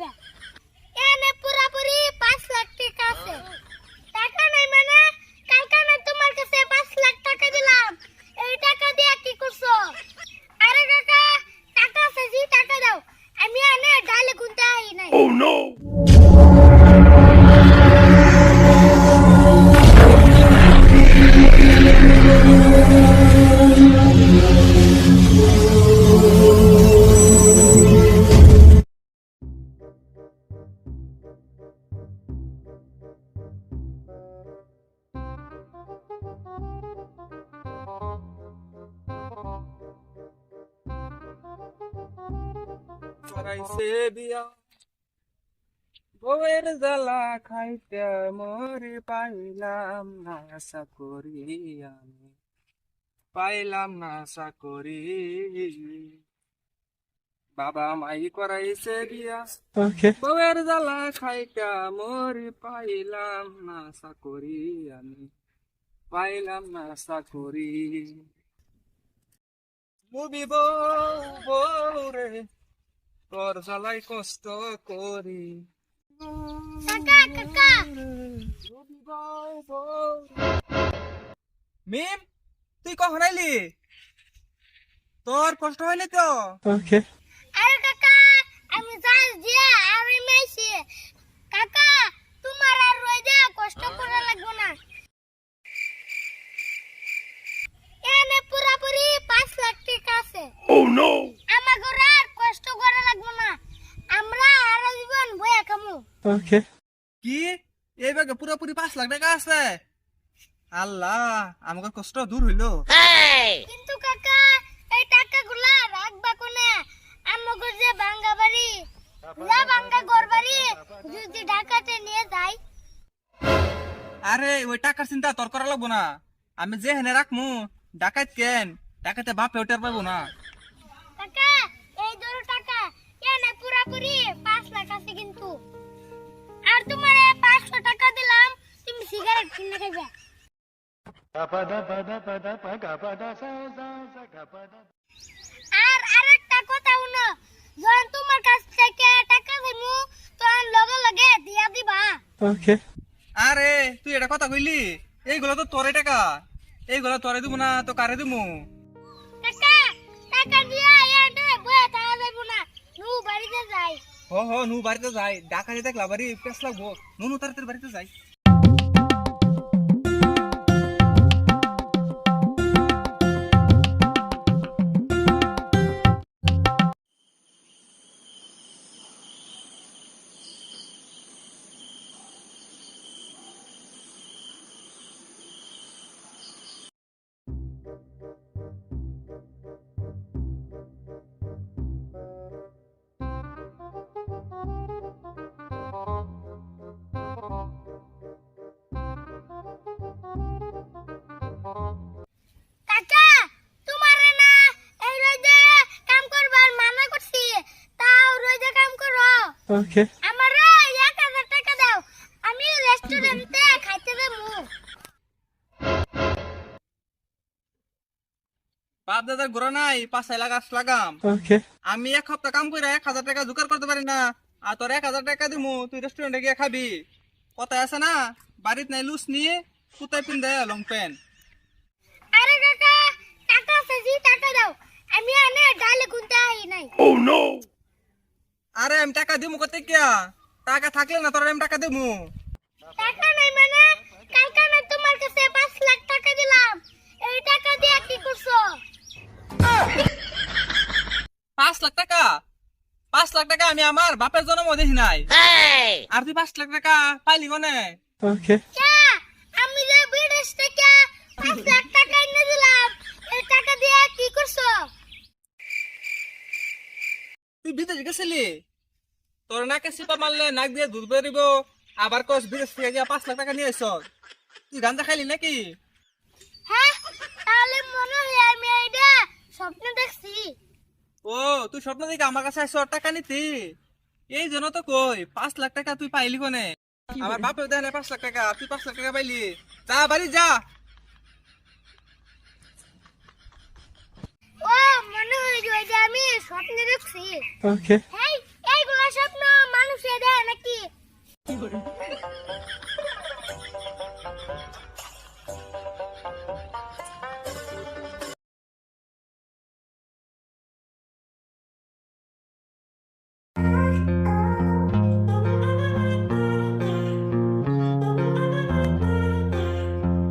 খাইবে এনে পুরাপুরি 5 লাখ টাকা আছে টাকা নাই মানে কালকে না তোমার কাছে 5 লাখ টাকা দিলাম এই টাকা দিয়ে কি করছো আরে কাকা টাকা আছে জি টাকা দাও আমি এনে ডালে গুনতে আই নাই Oh no! করাইছে বিয়া বউয়ের জ্বালা খাইতে মরে পাইলাম না চাকরি আমি পাইলাম না চাকরি বাবা মাই করাইছে বিয়া বউয়ের জ্বালা খাইতে মরে পাইলাম না চাকরি আমি পাইলাম না চাকরি মুবি বউ বউ রে তোর জ্বালাই কষ্ট করি কাকা কাকা মিম তুই কখন আইলি তোর কষ্ট হয়নি তো আরে কাকা আমি যাই দিয়া আমি মেসি কাকা তোমার আর রইদা কষ্ট করা লাগবে না এনে পুরাপুরি 5 লাখ টাকা আছে Oh no! আমাগো আর কষ্ট করা লাগবে না আমরা আর জীবন বয়া কামু কি এই ব্যাগে পুরোপুরি 5 লাখ টাকা আছে আল্লাহ আমাকে কষ্ট দূর হইলো কিন্তু কাকা এই টাকাগুলা রাখবা কোনে আমাগো যে ভাঙ্গা বাড়ি না ভাঙ্গা ঘর বাড়ি যদি ঢাকাতে নিয়ে যাই আরে ওই টাকার চিন্তা তোর করা লাগবো না আমি যে হেনে রাখমু ডাকাত কেন ডাকাতে বাপে ওটার পাবো না কাকা এই ধরো টাকা এনে পুরাপুরি 5 লাখ আছে কিন্তু আর তোমারে 500 টাকা দিলাম তুমি সিগারেট কিনে খাবে আর আরেকটা কথা শুনো যখন তোমার কাছ থেকে টাকা দিমু তখন লগে লগে দিয়া দিবা আরে তুই এটা কথা কইলি এইগুলো তো তোরে টাকা এইগুলো তোরে দিব না তো কারে দিমু কাকা টাকা দিয়া এনে বয়া থাকা যাইব না নু বাড়িতে যাই হ নু বাড়িতে যাই ডাকাতে দেখলা বাড়ি পেস লাগবো নু তাড়াতাড়ি বাড়িতে যাই কাকা তোমারে না এই রইদে কাম করবার মানা করছি তাও রইদে কাম করো আমারে 1000 টাকা দাও আমি রেস্টুরেন্টে খাইতে যাবো বাপ দাদার ঘোরা নাই 5 লাখ লাগাম আমি এক সপ্তাহ কাম করে 1000 টাকা জোগাড় করতে পারি না আর তোর 1000 টাকা দিমু তুই রেস্টুরেন্টে গিয়ে খাবি কথায় আছে না বাড়িত নাই লুস নিয়ে কুতায় পিন্দে লং প্যান্ট আরে কাকা টাকা আছে জি টাকা দাও আমি এনে ডালে গুনতে আই নাই Oh no! আরে আমি টাকা দিমু কত কিয়া টাকা থাকলে না তোর আমি টাকা দিমু টাকা নাই মানে কালকে না তোমার কাছে 5 লাখ টাকা দিলাম এই টাকা দিয়ে কি করছো 5 লাখ টাকা 5 লাখ টাকা আমি আমার বাপের জন্ম দেখি নাই আর তুই 5 লাখ টাকা পাইলি কোনে কে আমি যে বিদেশ থেকে 5 লাখ টাকা এনে দিলাম এই টাকা দিয়ে কি করছো তুই বিদেশ গেছিলি তোর নাকে সিপা মারলে নাক দিয়ে দুধ বেরিব আবার কস বিদেশ থেকে গিয়া 5 লাখ টাকা নিয়ে আইছ তুই গাঞ্জা খাইলি নাকি হ্যাঁ তাহলে মনে হয় আমি এইটা স্বপ্ন দেখছি ও তুই স্বপ্ন দেখে আমার কাছে আইছ টাকা নিতি এই জন্য তো কই 5 লাখ টাকা তুই পাইলি কোনে আমার বাপে দেয় না 5 লাখ টাকা তুই 5 লাখ টাকা পাইলি যা বাড়ি যা ও মনে হয় যে আমি স্বপ্ন দেখছি Okay. এইগুলা স্বপ্ন মানুষ